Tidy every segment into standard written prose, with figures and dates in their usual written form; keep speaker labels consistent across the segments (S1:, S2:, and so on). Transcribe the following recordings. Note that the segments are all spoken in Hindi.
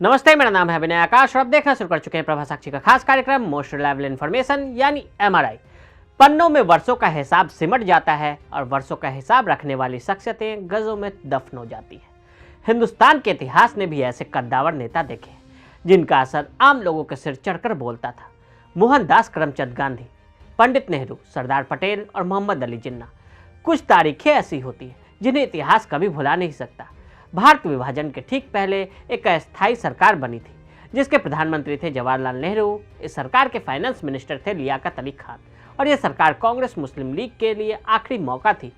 S1: नमस्ते, मेरा नाम है विनय आकाश और आप देखना शुरू कर चुके हैं प्रभा साक्षी का खास कार्यक्रम मोस्ट रिलायबल इन्फॉर्मेशन यानी एमआरआई। पन्नों में वर्षों का हिसाब सिमट जाता है और वर्षों का हिसाब रखने वाली शख्सियतें गजों में दफन हो जाती है। हिंदुस्तान के इतिहास ने भी ऐसे कद्दावर नेता देखे हैं जिनका असर आम लोगों के सिर चढ़कर बोलता था। मोहनदास करमचंद गांधी, पंडित नेहरू, सरदार पटेल और मोहम्मद अली जिन्ना। कुछ तारीखें ऐसी होती हैं जिन्हें इतिहास कभी भुला नहीं सकता। भारत विभाजन के ठीक पहले एक अस्थायी सरकार बनी थी जिसके प्रधानमंत्री थे जवाहरलाल नेहरू। इस सरकार के फाइनेंस मिनिस्टर थे लियाकत अली खान और यह सरकार कांग्रेस मुस्लिम लीग के लिए आखिरी मौका थी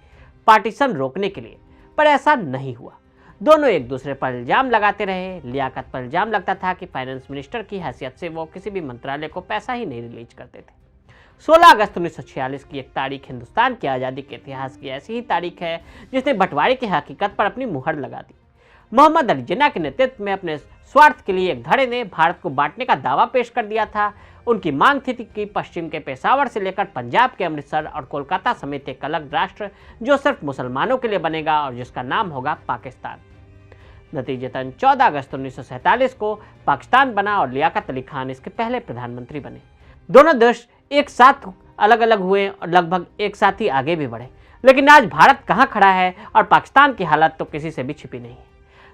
S1: पार्टीशन रोकने के लिए, पर ऐसा नहीं हुआ। दोनों एक दूसरे पर इल्जाम लगाते रहे। लियाकत पर इल्जाम लगता था कि फाइनेंस मिनिस्टर की हैसियत से वो किसी भी मंत्रालय को पैसा ही नहीं रिलीज करते थे। 16 अगस्त 1946 की एक तारीख हिंदुस्तान की आज़ादी के इतिहास की ऐसी ही तारीख है जिसने बंटवारे की हकीकत पर अपनी मुहर लगा दी। मोहम्मद अली जिन्ना के नेतृत्व में अपने स्वार्थ के लिए एक धड़े ने भारत को बांटने का दावा पेश कर दिया था। उनकी मांग थी कि पश्चिम के पेशावर से लेकर पंजाब के अमृतसर और कोलकाता समेत एक अलग राष्ट्र जो सिर्फ मुसलमानों के लिए बनेगा और जिसका नाम होगा पाकिस्तान। नतीजतन 14 अगस्त 1947 को पाकिस्तान बना और लियाकत अली खान इसके पहले प्रधानमंत्री बने। दोनों देश एक साथ अलग अलग हुए और लगभग एक साथ ही आगे भी बढ़े, लेकिन आज भारत कहाँ खड़ा है और पाकिस्तान की हालत तो किसी से भी छिपी नहीं है।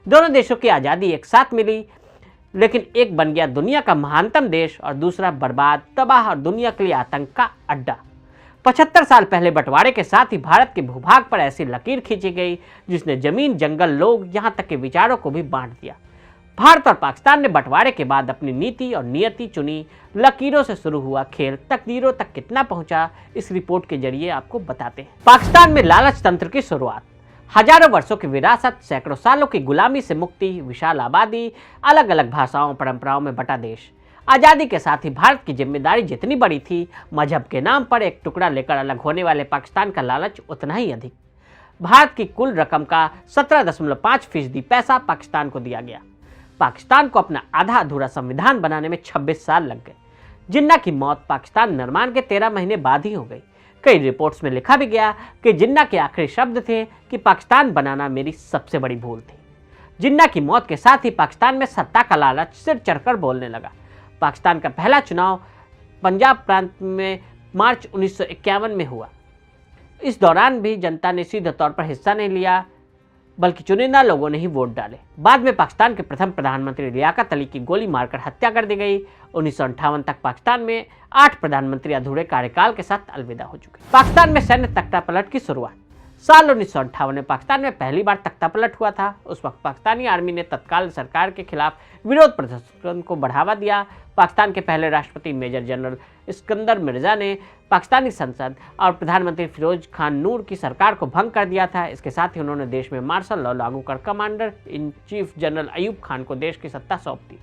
S1: दोनों देशों की आज़ादी एक साथ मिली, लेकिन एक बन गया दुनिया का महानतम देश और दूसरा बर्बाद, तबाह और दुनिया के लिए आतंक का अड्डा। 75 साल पहले बंटवारे के साथ ही भारत के भूभाग पर ऐसी लकीर खींची गई जिसने जमीन, जंगल, लोग, यहाँ तक के विचारों को भी बांट दिया। भारत और पाकिस्तान ने बंटवारे के बाद अपनी नीति और नियति चुनी। लकीरों से शुरू हुआ खेल तकदीरों तक कितना पहुंचा, इस रिपोर्ट के जरिए आपको बताते हैं। पाकिस्तान में लालच तंत्र की शुरुआत, हजारों वर्षों की विरासत, सैकड़ों सालों की गुलामी से मुक्ति, विशाल आबादी, अलग अलग भाषाओं परंपराओं में बटा देश। आज़ादी के साथ ही भारत की जिम्मेदारी जितनी बड़ी थी, मजहब के नाम पर एक टुकड़ा लेकर अलग होने वाले पाकिस्तान का लालच उतना ही अधिक। भारत की कुल रकम का 17.5% पैसा पाकिस्तान को दिया गया। पाकिस्तान को अपना आधा अधूरा संविधान बनाने में 26 साल लग गए। जिन्ना की मौत पाकिस्तान निर्माण के 13 महीने बाद ही हो गई। कई रिपोर्ट्स में लिखा भी गया कि जिन्ना के आखिरी शब्द थे कि पाकिस्तान बनाना मेरी सबसे बड़ी भूल थी। जिन्ना की मौत के साथ ही पाकिस्तान में सत्ता का लालच सिर चढ़कर बोलने लगा। पाकिस्तान का पहला चुनाव पंजाब प्रांत में मार्च 1951 में हुआ। इस दौरान भी जनता ने सीधे तौर पर हिस्सा नहीं लिया, बल्कि चुनिंदा लोगों ने ही वोट डाले। बाद में पाकिस्तान के प्रथम प्रधानमंत्री लियाकत अली की गोली मारकर हत्या कर दी गई। 1958 तक पाकिस्तान में 8 प्रधानमंत्री अधूरे कार्यकाल के साथ अलविदा हो चुके। पाकिस्तान में सैन्य तख्तापलट की शुरुआत, साल 1958 में पाकिस्तान में पहली बार तख्तापलट हुआ था। उस वक्त पाकिस्तानी आर्मी ने तत्काल सरकार के खिलाफ विरोध प्रदर्शन को बढ़ावा दिया। पाकिस्तान के पहले राष्ट्रपति मेजर जनरल इस्कंदर मिर्जा ने पाकिस्तानी संसद और प्रधानमंत्री फिरोज खान नूर की सरकार को भंग कर दिया था। इसके साथ ही उन्होंने देश में मार्शल लॉ लागू कर commander in chief general Ayub Khan को देश की सत्ता सौंप दी।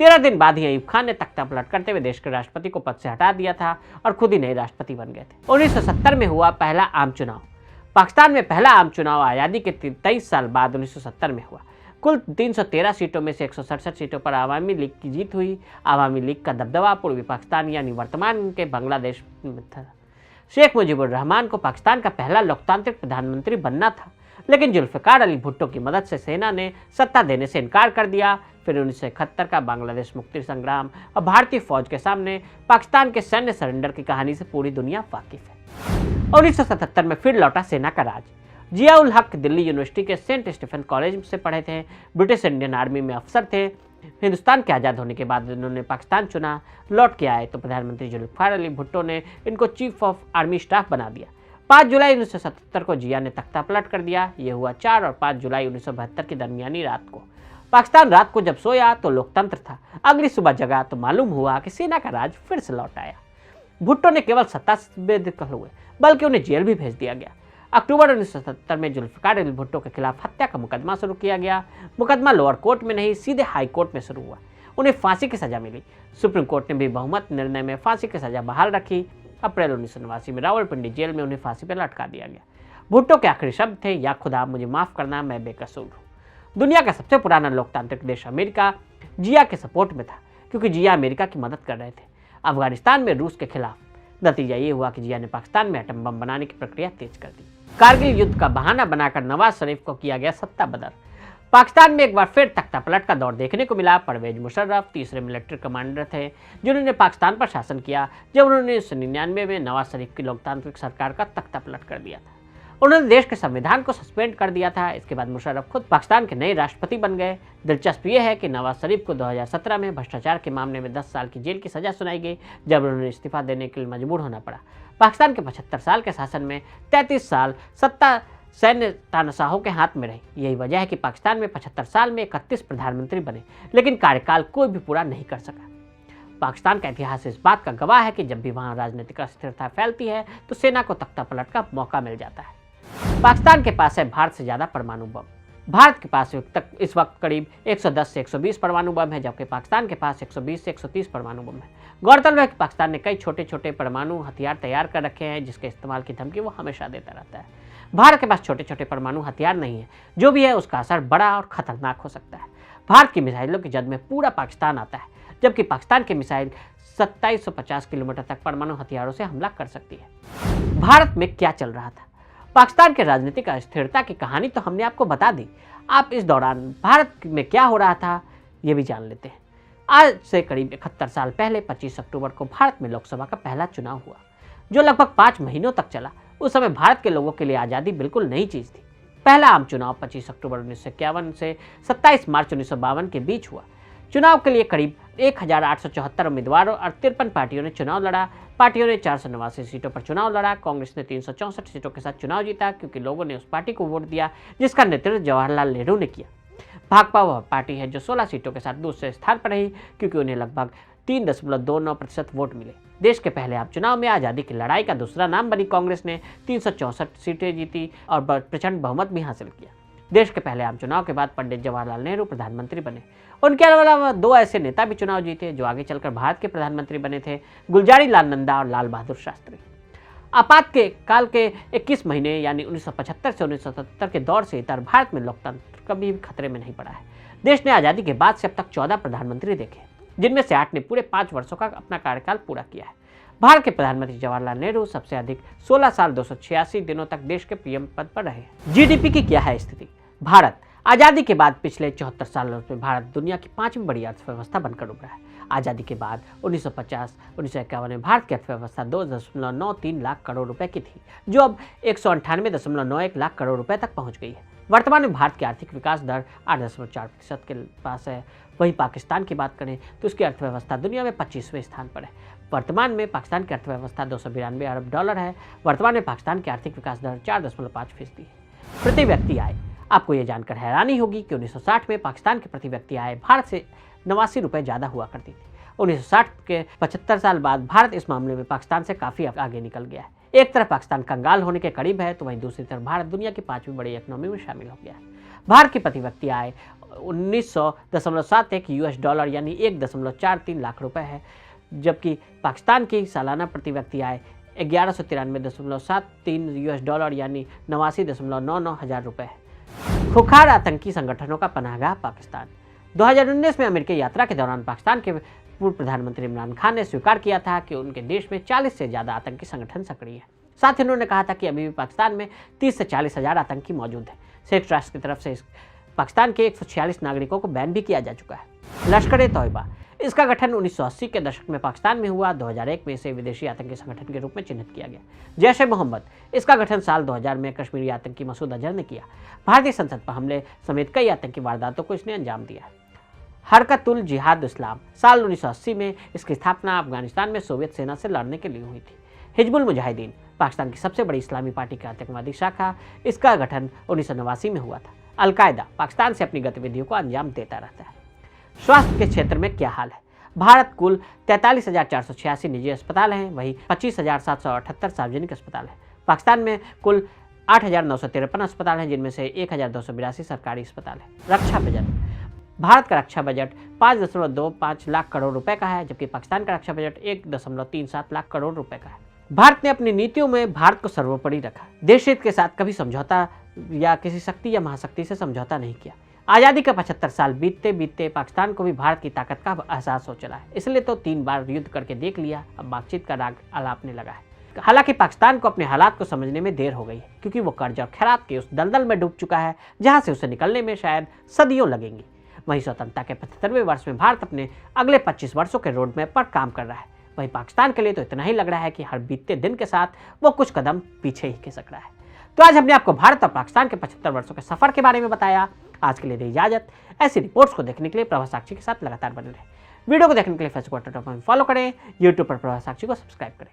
S1: 13 दिन बाद ही अयूब खान ने तख्तापलट करते हुए देश के राष्ट्रपति को पद से हटा दिया था और खुद ही नए राष्ट्रपति बन गए थे। 1970 में हुआ पहला आम चुनाव। पाकिस्तान में पहला आम चुनाव आज़ादी के 23 साल बाद 1970 में हुआ। कुल 313 सीटों में से 167 सीटों पर आवामी लीग की जीत हुई। आवामी लीग का दबदबा पूर्वी पाकिस्तान यानी वर्तमान के बांग्लादेश में था। शेख मुजीबुर रहमान को पाकिस्तान का पहला लोकतांत्रिक प्रधानमंत्री बनना था, लेकिन जुल्फिकार अली भुट्टो की मदद से सेना ने सत्ता देने से इनकार कर दिया। फिर 1971 का बांग्लादेश मुक्ति संग्राम और भारतीय फौज के सामने पाकिस्तान के सैन्य सरेंडर की कहानी से पूरी दुनिया वाकिफ है। 1977 में फिर लौटा सेना का राज। जिया उल हक दिल्ली यूनिवर्सिटी के सेंट स्टीफन कॉलेज से पढ़े थे। ब्रिटिश इंडियन आर्मी में अफसर थे। हिंदुस्तान के आज़ाद होने के बाद इन्होंने पाकिस्तान चुना। लौट के आए तो प्रधानमंत्री जुल्फिकार अली भुट्टो ने इनको चीफ ऑफ आर्मी स्टाफ बना दिया। 5 जुलाई 1977 को जिया ने तख्तापलट कर दिया। ये हुआ 4 और 5 जुलाई 1972 की दरमियानी रात को। पाकिस्तान रात को जब सोया तो लोकतंत्र था, अगली सुबह जगा तो मालूम हुआ कि सेना का राज फिर से लौट आया। भुट्टो ने केवल सत्ता से बेदखल हुए, बल्कि उन्हें जेल भी भेज दिया गया। अक्टूबर 1977 में जुल्फिकार अली भुट्टो के खिलाफ हत्या का मुकदमा शुरू किया गया। मुकदमा लोअर कोर्ट में नहीं, सीधे हाई कोर्ट में शुरू हुआ। उन्हें फांसी की सजा मिली। सुप्रीम कोर्ट ने भी बहुमत निर्णय में फांसी की सजा बहाल रखी। अप्रैल 1989 में रावलपिंडी जेल में उन्हें फांसी पर लटका दिया गया। भुट्टो के आखिरी शब्द थे, या खुदा मुझे माफ करना, मैं बेकसूर हूँ। दुनिया का सबसे पुराना लोकतांत्रिक देश अमेरिका जिया के सपोर्ट में था, क्योंकि जिया अमेरिका की मदद कर रहे थे अफगानिस्तान में रूस के खिलाफ। नतीजा ये हुआ कि जिया ने पाकिस्तान में एटम बम बनाने की प्रक्रिया तेज कर दी। कारगिल युद्ध का बहाना बनाकर नवाज शरीफ को किया गया सत्ता बदर। पाकिस्तान में एक बार फिर तख्ता पलट का दौर देखने को मिला। परवेज मुशर्रफ तीसरे मिलिट्री कमांडर थे जिन्होंने पाकिस्तान पर शासन किया जब उन्होंने 1999 में नवाज शरीफ की लोकतांत्रिक सरकार का तख्ता पलट कर दिया था। उन्होंने देश के संविधान को सस्पेंड कर दिया था। इसके बाद मुशर्रफ खुद पाकिस्तान के नए राष्ट्रपति बन गए। दिलचस्प ये है कि नवाज शरीफ को 2017 में भ्रष्टाचार के मामले में 10 साल की जेल की सजा सुनाई गई जब उन्होंने इस्तीफा देने के लिए मजबूर होना पड़ा। पाकिस्तान के 75 साल के शासन में 33 साल सत्ता सैन्य तानाशाहों के हाथ में रही। यही वजह है कि पाकिस्तान में 75 साल में 31 प्रधानमंत्री बने, लेकिन कार्यकाल कोई भी पूरा नहीं कर सका। पाकिस्तान का इतिहास इस बात का गवाह है कि जब भी वहां राजनीतिक अस्थिरता फैलती है तो सेना को तख्ता पलट का मौका मिल जाता है। पाकिस्तान के पास है भारत से ज्यादा परमाणु बम। भारत के पास इस वक्त करीब 110 से 120 परमाणु बम है, जबकि पाकिस्तान के पास 120 से 130 परमाणु बम है। गौरतलब है कि पाकिस्तान ने कई छोटे छोटे परमाणु हथियार तैयार कर रखे हैं जिसके इस्तेमाल की धमकी वो हमेशा देता रहता है। भारत के पास छोटे छोटे परमाणु हथियार नहीं है, जो भी है उसका असर बड़ा और खतरनाक हो सकता है। भारत की मिसाइलों की जद में पूरा पाकिस्तान आता है, जबकि पाकिस्तान की मिसाइल 2750 किलोमीटर तक परमाणु हथियारों से हमला कर सकती है। भारत में क्या चल रहा था? पाकिस्तान के राजनीतिक अस्थिरता की कहानी तो हमने आपको बता दी। आप इस दौरान भारत में क्या हो रहा था ये भी जान लेते हैं। आज से करीब 71 साल पहले 25 अक्टूबर को भारत में लोकसभा का पहला चुनाव हुआ, जो लगभग 5 महीनों तक चला। उस समय भारत के लोगों के लिए आज़ादी बिल्कुल नई चीज़ थी। पहला आम चुनाव 25 अक्टूबर 1951 से 27 मार्च 1952 के बीच हुआ। चुनाव के लिए करीब 1874 उम्मीदवारों और 53 पार्टियों ने चुनाव लड़ा। पार्टियों ने 489 सीटों पर चुनाव लड़ा। कांग्रेस ने 364 सीटों के साथ चुनाव जीता, क्योंकि लोगों ने उस पार्टी को वोट दिया जिसका नेतृत्व जवाहरलाल नेहरू ने किया। भाकपा वह पार्टी है जो 16 सीटों के साथ दूसरे स्थान पर रही, क्योंकि उन्हें लगभग 3.29% वोट मिले। देश के पहले आम चुनाव में आज़ादी की लड़ाई का दूसरा नाम बनी कांग्रेस ने 364 सीटें जीती और प्रचंड बहुमत भी हासिल किया। देश के पहले आम चुनाव के बाद पंडित जवाहरलाल नेहरू प्रधानमंत्री बने। उनके अलावा 2 ऐसे नेता भी चुनाव जीते जो आगे चलकर भारत के प्रधानमंत्री बने थे, गुलजारी लाल नंदा और लाल बहादुर शास्त्री। आपातकाल के 21 महीने यानी 1975 से 1977 के दौर से इतर भारत में लोकतंत्र कभी भी खतरे में नहीं पड़ा है। देश ने आज़ादी के बाद से अब तक 14 प्रधानमंत्री देखे, जिनमें से 8 ने पूरे 5 वर्षों का अपना कार्यकाल पूरा किया है। भारत के प्रधानमंत्री जवाहरलाल नेहरू सबसे अधिक 16 साल 286 दिनों तक देश के पीएम पद पर रहे। जीडीपी की क्या है स्थिति? भारत आज़ादी के बाद पिछले 74 सालों में भारत दुनिया की 5वीं बड़ी अर्थव्यवस्था बनकर उभरा है। आज़ादी के बाद 1950-1951 में भारत की अर्थव्यवस्था 2.93 लाख करोड़ रुपए की थी, जो अब 198.91 लाख करोड़ रुपए तक पहुंच गई है। वर्तमान में भारत की आर्थिक विकास दर 8.4% के पास है। वहीं पाकिस्तान की बात करें तो उसकी अर्थव्यवस्था दुनिया में 25वें स्थान पर है। वर्तमान में पाकिस्तान की अर्थव्यवस्था $292 अरब है। वर्तमान में पाकिस्तान की आर्थिक विकास दर 4.5% है। प्रति व्यक्ति आय, आपको यह जानकर हैरानी होगी कि 1960 में पाकिस्तान की प्रति व्यक्ति आय भारत से 89 रुपये ज़्यादा हुआ करती थी। 1960 के 75 साल बाद भारत इस मामले में पाकिस्तान से काफ़ी आगे निकल गया है। एक तरफ पाकिस्तान कंगाल होने के करीब है, तो वहीं दूसरी तरफ भारत दुनिया की 5वीं बड़ी इकोनॉमी में शामिल हो गया है। भारत की प्रति व्यक्ति आय 1900.71 यूएस डॉलर यानी 1.43 लाख रुपए है, जबकि पाकिस्तान की सालाना प्रति व्यक्ति आय 1193.73 यूएस डॉलर यानी 89.99 हज़ार रुपये है। खुखार आतंकी संगठनों का पनाहगाह पाकिस्तान। 2019 में अमेरिकी यात्रा के दौरान पाकिस्तान के पूर्व प्रधानमंत्री इमरान खान ने स्वीकार किया था कि उनके देश में 40 से ज़्यादा आतंकी संगठन सक्रिय हैं। साथ ही उन्होंने कहा था कि अभी भी पाकिस्तान में 30 से 40 हज़ार आतंकी मौजूद हैं। संयुक्त राष्ट्र की तरफ से पाकिस्तान के 146 नागरिकों को बैन भी किया जा चुका है। लश्कर-ए-तौयबा, इसका गठन 1980 के दशक में पाकिस्तान में हुआ। 2001 में इसे विदेशी आतंकी संगठन के रूप में चिन्हित किया गया। जैश-ए-मोहम्मद, इसका गठन साल 2000 में कश्मीरी आतंकी मसूद अजहर ने किया। भारतीय संसद पर हमले समेत कई आतंकी वारदातों को इसने अंजाम दिया है। हरकतुल जिहाद इस्लाम, साल 1980 में इसकी स्थापना अफगानिस्तान में सोवियत सेना से लड़ने के लिए हुई थी। हिजबुल मुजाहिदीन, पाकिस्तान की सबसे बड़ी इस्लामी पार्टी की आतंकवादी शाखा, इसका गठन 1989 में हुआ था। अलकायदा पाकिस्तान से अपनी गतिविधियों को अंजाम देता रहता है। स्वास्थ्य के क्षेत्र में क्या हाल है? भारत कुल 43,486 निजी अस्पताल हैं, वहीं 25,778 सार्वजनिक अस्पताल हैं। पाकिस्तान में कुल 8,953 अस्पताल हैं, जिनमें से 1,282 सरकारी अस्पताल हैं। रक्षा बजट, भारत का रक्षा बजट 5.25 लाख करोड़ रुपए का है, जबकि पाकिस्तान का रक्षा बजट 1.37 लाख करोड़ रुपए का है। भारत ने अपनी नीतियों में भारत को सर्वोपरि रखा। देश हित के साथ कभी समझौता या किसी शक्ति या महाशक्ति से समझौता नहीं किया। आज़ादी के 75 साल बीतते बीतते पाकिस्तान को भी भारत की ताकत का एहसास हो चला है। इसलिए तो 3 बार युद्ध करके देख लिया, अब बातचीत का राग अलापने लगा है। हालांकि पाकिस्तान को अपने हालात को समझने में देर हो गई है, क्योंकि वो कर्ज और खैरात के उस दलदल में डूब चुका है जहां से उसे निकलने में शायद सदियों लगेंगी। वहीं स्वतंत्रता के 75वें वर्ष में भारत अपने अगले 25 वर्षों के रोड मैप पर काम कर रहा है। वहीं पाकिस्तान के लिए तो इतना ही लग रहा है कि हर बीतते दिन के साथ वो कुछ कदम पीछे ही खिसक रहा है। तो आज हमने आपको भारत और पाकिस्तान के 75 वर्षों के सफर के बारे में बताया। आज के लिए दी इजाजत। ऐसी रिपोर्ट्स को देखने के लिए प्रभा साक्षी के साथ लगातार बने रहे। वीडियो को देखने के लिए फेसबुक पर फॉलो करें, यूट्यूब पर प्रभा साक्षी को सब्सक्राइब करें।